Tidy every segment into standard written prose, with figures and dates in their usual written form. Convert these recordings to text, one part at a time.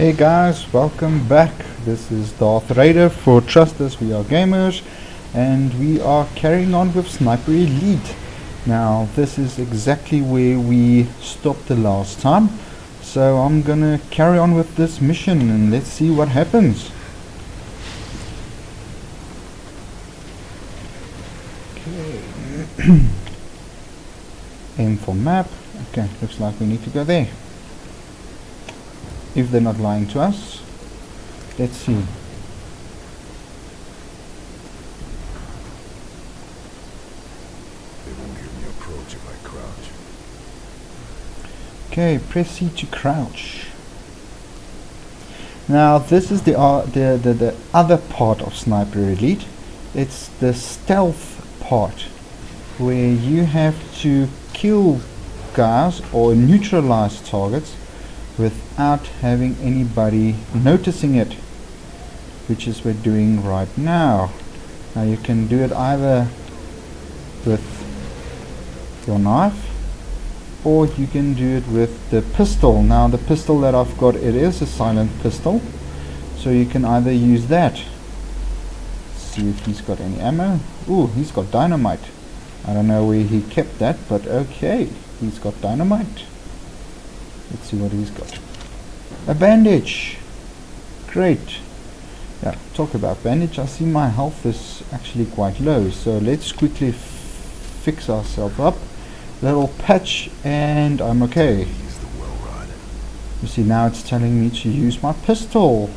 Hey guys, welcome back. This is Darth Raider for Trust Us We Are Gamers, and we are carrying on with Sniper Elite. Now this is exactly where we stopped the last time, so I'm gonna carry on with this mission and let's see what happens. Okay. Aim for map. Okay, looks like we need to go there. If they're not lying to us. Let's see. They won't hear me approach if I crouch. Okay, press C to crouch. Now this is the other part of Sniper Elite. It's the stealth part, where you have to kill guys or neutralize targets without having anybody noticing it, which is what we're doing right now. Now you can do it either with your knife or you can do it with the pistol. Now the pistol that I've got, it is a silent pistol, so you can either use that. Let's see if he's got any ammo. Ooh, he's got dynamite. I don't know where he kept that, but okay, he's got dynamite. Let's see what he's got. A bandage. Great. Yeah, talk about bandage. I see my health is actually quite low, so let's quickly fix ourselves up. Little patch and I'm okay. He's the well rod. You see, now it's telling me to use my pistol.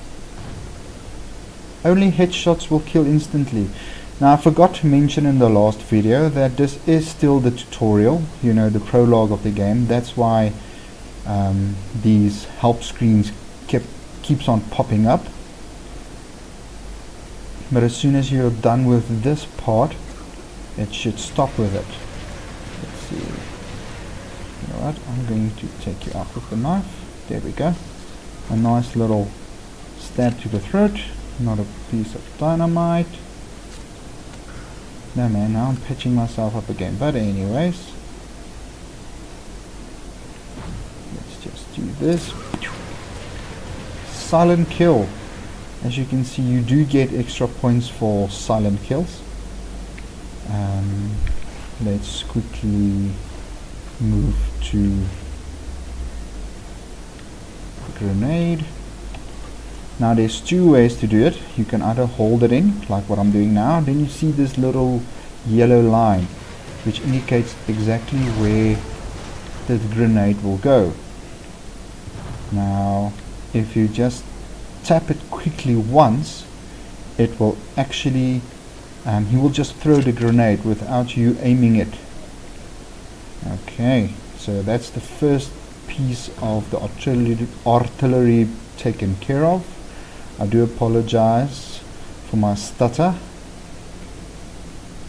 Only headshots will kill instantly. Now I forgot to mention in the last video that this is still the tutorial, you know, the prologue of the game. That's why these help screens keeps on popping up. But as soon as you're done with this part, it should stop with it. Let's see. You know what? I'm going to take you out with the knife. There we go. A nice little stab to the throat. Not a piece of dynamite. No man, now I'm patching myself up again. But anyways, let's just do this. Silent kill. As you can see, you do get extra points for silent kills. Let's quickly move to grenade. Now there's two ways to do it. You can either hold it in, like what I'm doing now, then you see this little yellow line, which indicates exactly where the grenade will go. Now, if you just tap it quickly once, it will actually, he will just throw the grenade without you aiming it. Okay, so that's the first piece of the artillery taken care of. I do apologize for my stutter.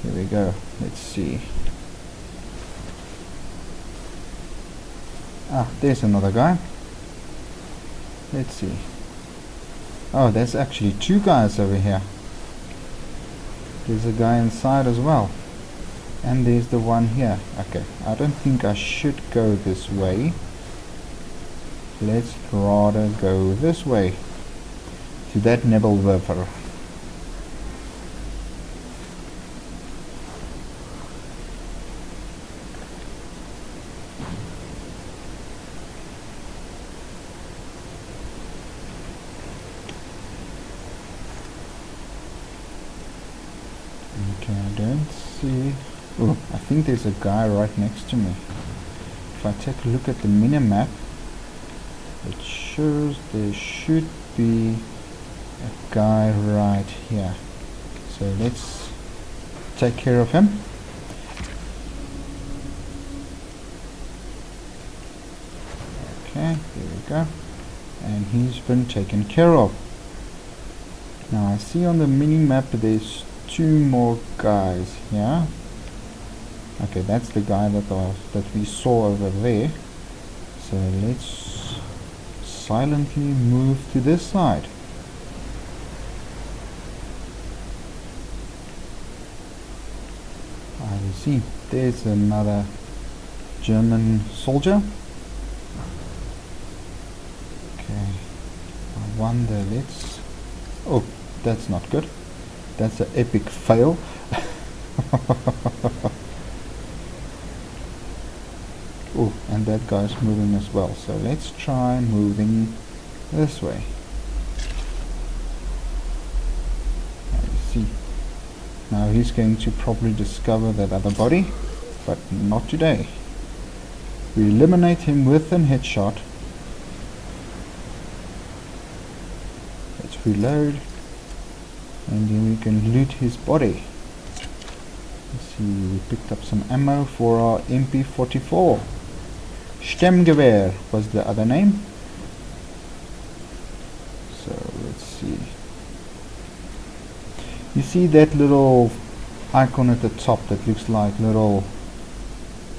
Here we go. Let's see. Ah, there's another guy. Let's see. Oh, there's actually two guys over here. There's a guy inside as well. And there's the one here. Okay, I don't think I should go this way. Let's rather go this way. To that Nebelwerfer. Okay, I don't see. Oh, I think there's a guy right next to me. If I take a look at the minimap, it shows there should be a guy right here. So let's take care of him. Okay, there we go. And he's been taken care of. Now I see on the mini-map there's two more guys here. Okay, that's the guy that we saw over there. So let's silently move to this side. I see, there's another German soldier. Okay, wonder, let's... Oh, that's not good. That's an epic fail. Oh, and that guy's moving as well. So let's try moving this way. You see. Now he's going to probably discover that other body, but not today. We eliminate him with a headshot. Let's reload. And then we can loot his body. Let's see, we picked up some ammo for our MP44. Stemgewehr was the other name. So let's see. You see that little icon at the top that looks like little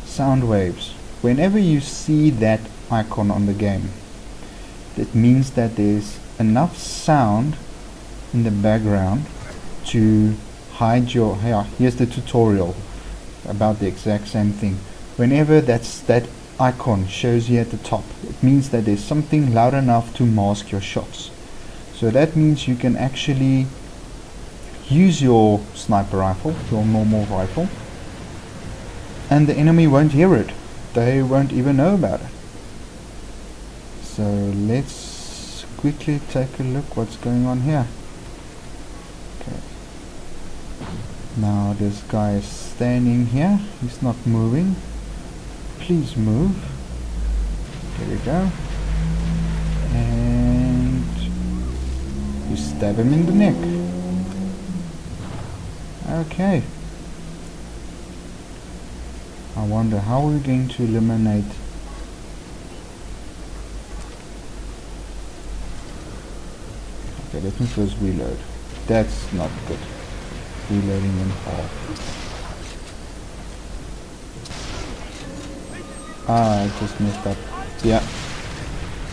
sound waves? Whenever you see that icon on the game, that means that there's enough sound in the background to hide your... here's the tutorial about the exact same thing. Whenever that icon shows you at the top, it means that there's something loud enough to mask your shots. So that means you can actually use your sniper rifle, your normal rifle, and the enemy won't hear it. They won't even know about it. So let's quickly take a look what's going on here. Okay. Now this guy is standing here. He's not moving. Please move. There we go. And you stab him in the neck. Okay. I wonder how we're going to eliminate... Okay, let me first reload. That's not good. Reloading in half. I just messed up. Yeah.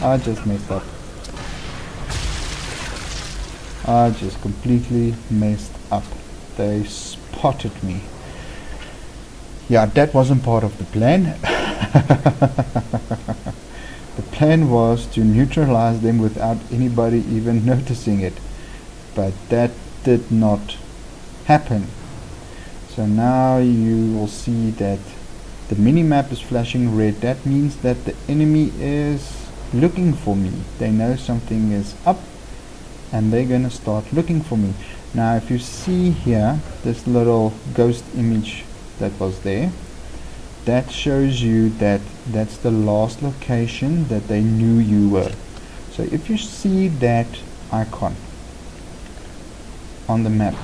I just messed up. I just completely messed up. They spotted me. Yeah, that wasn't part of the plan. The plan was to neutralize them without anybody even noticing it. But that did not happen. So now you will see that the minimap is flashing red. That means that the enemy is looking for me. They know something is up and they're gonna start looking for me. Now if you see here this little ghost image that was there, that shows you that that's the last location that they knew you were. So if you see that icon on the map,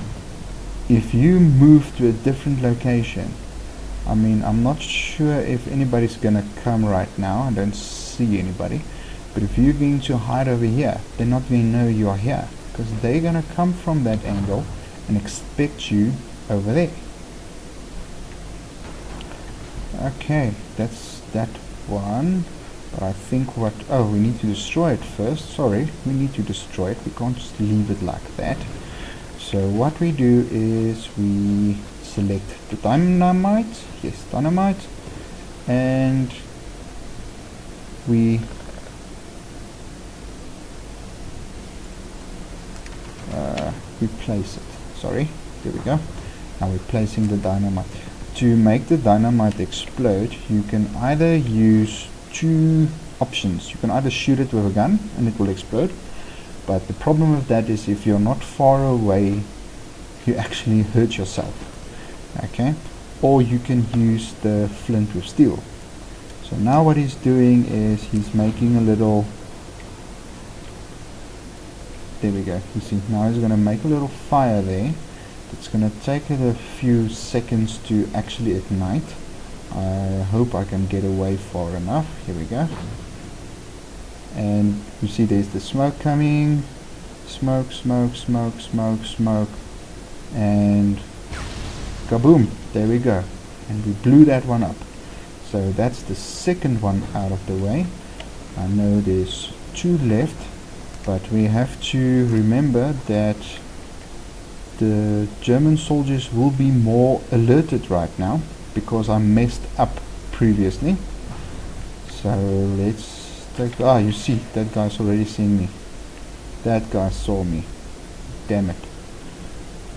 if you move to a different location, I mean, I'm not sure if anybody's gonna come right now. I don't see anybody. But if you're going to hide over here, they're not going to know you are here, because they're going to come from that angle and expect you over there. Okay, that's that one. But I think what... Oh, we need to destroy it first. Sorry, we need to destroy it. We can't just leave it like that. So what we do is we select the dynamite. Yes, dynamite. And we place it. Sorry, there we go. Now we're placing the dynamite. To make the dynamite explode, you can either use two options. You can either shoot it with a gun and it will explode, but the problem with that is if you're not far away, you actually hurt yourself. Okay, or you can use the flint with steel. So now what he's doing is he's making a little... There we go. You see, now he's going to make a little fire there. It's going to take it a few seconds to actually ignite. I hope I can get away far enough. Here we go. And you see there's the smoke coming. Smoke, smoke, smoke, smoke, smoke. And kaboom! There we go. And we blew that one up. So that's the second one out of the way. I know there's two left. But we have to remember that the German soldiers will be more alerted right now because I messed up previously. So let's take... Ah, you see, that guy's already seeing me. That guy saw me. Damn it.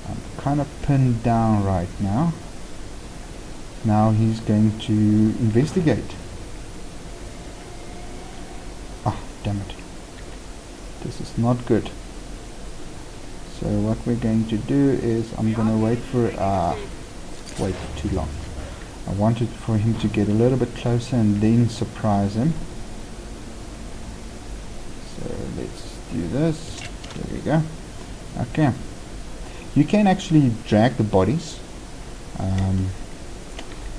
I'm kind of pinned down right now. Now he's going to investigate. Ah, damn it. This is not good. So what we're going to do is I'm going to wait for wait too long. I wanted for him to get a little bit closer and then surprise him. So let's do this. There we go. Okay. You can actually drag the bodies.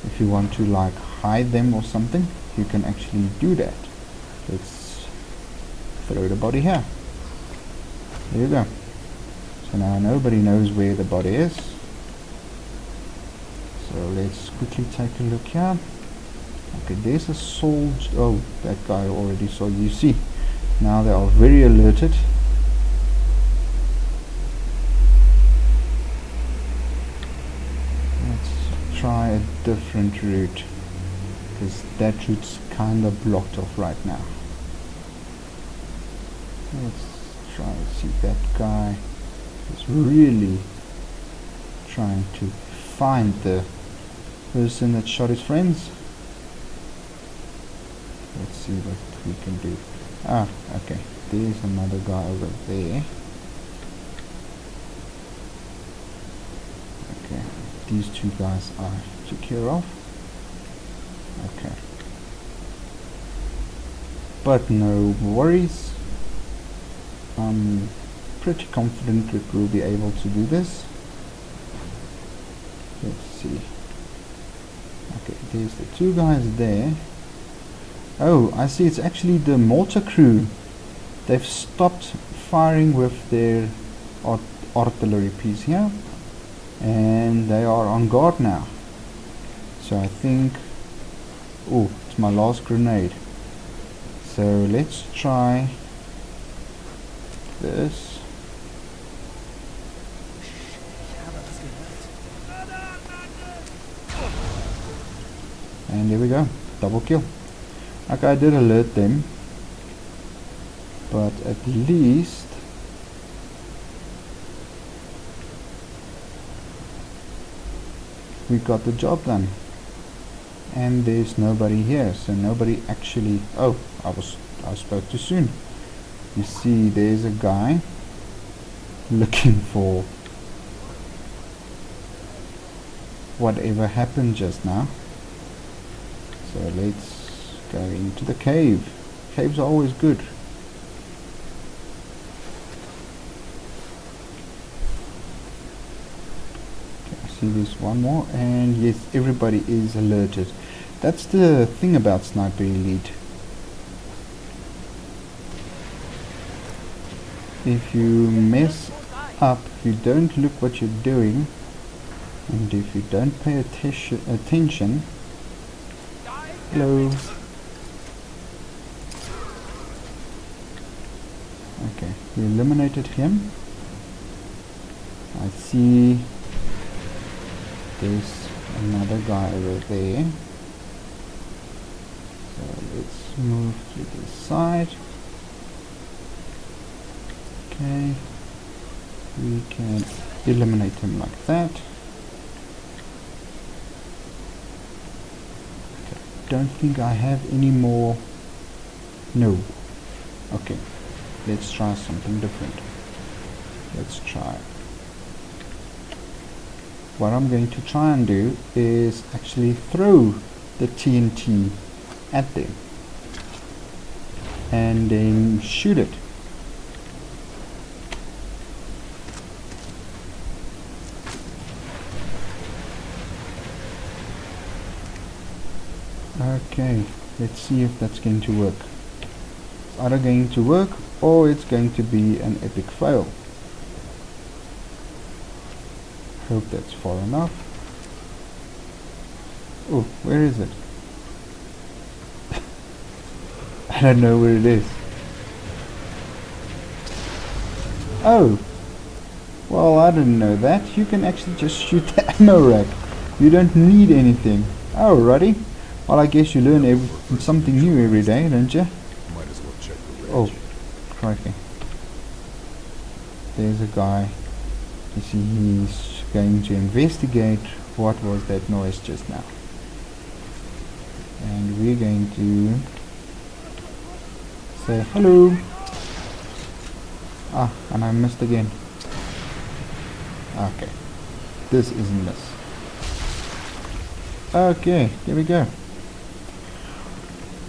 If you want to like hide them or something, you can actually do that. Let's throw the body here. There you go. So now nobody knows where the body is. So let's quickly take a look here. Okay, there's a soldier. Oh, that guy already saw you. See, now they are very alerted. Let's try a different route, because that route's kind of blocked off right now. Let's try to see that guy is really trying to find the person that shot his friends. Let's see what we can do. Ah, okay. There's another guy over there. Okay, these two guys I took care of. Okay. But no worries. I'm pretty confident that we'll be able to do this. Let's see. Okay, there's the two guys there. Oh, I see, it's actually the mortar crew. They've stopped firing with their artillery piece here, and they are on guard now. So I think, oh, it's my last grenade. So let's try this. And there we go, double kill. Okay, I did alert them, but at least we got the job done. And there's nobody here, so nobody actually. Oh, I spoke too soon. You see, there's a guy looking for whatever happened just now. So let's go into the cave. Caves are always good. Okay, I see there's one more, and yes, everybody is alerted. That's the thing about Sniper Elite. If you mess up, you don't look what you're doing, and if you don't pay attention. Hello. Okay, we eliminated him. I see there's another guy over there. So let's move to the side. Okay, we can eliminate him like that. Okay, don't think I have any more. No. Okay, let's try something different. Let's try. What I'm going to try and do is actually throw the TNT at them and then shoot it. Okay, let's see if that's going to work. It's either going to work or it's going to be an epic fail. Hope that's far enough. Oh, where is it? I don't know where it is. Oh, well, I didn't know that. You can actually just shoot the ammo rack. You don't need anything. Alrighty. Well, I guess you learn something new every day, don't you? Might as well check the range. Oh, crikey. there's a guy. You see, he's going to investigate what was that noise just now. And we're going to say hello. Ah, and I missed again. Okay, this isn't this. Okay, here we go.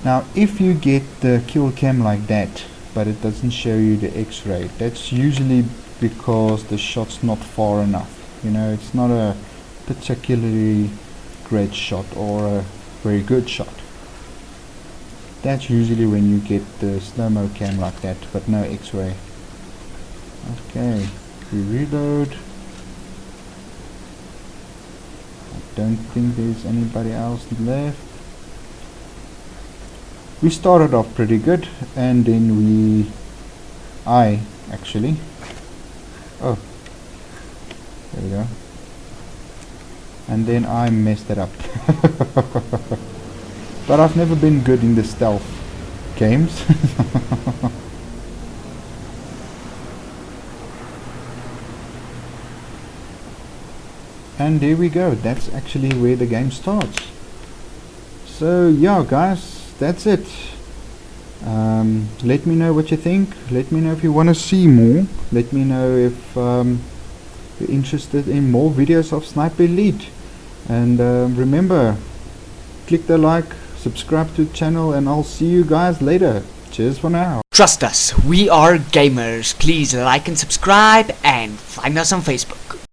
Now if you get the kill cam like that, but it doesn't show you the X-ray, that's usually because the shot's not far enough. You know, it's not a particularly great shot or a very good shot. That's usually when you get the slow-mo cam like that, but no X-ray. Okay, we reload. I don't think there's anybody else left. We started off pretty good, and then I actually, oh, there we go, and then I messed it up. But I've never been good in the stealth games. And there we go, that's actually where the game starts. So yeah guys, that's it. Let me know what you think. Let me know if you want to see more. Let me know if you're interested in more videos of Sniper Elite. And remember, click the like, subscribe to the channel, and I'll see you guys later. Cheers for now. Trust us, we are gamers. Please like and subscribe, and find us on Facebook.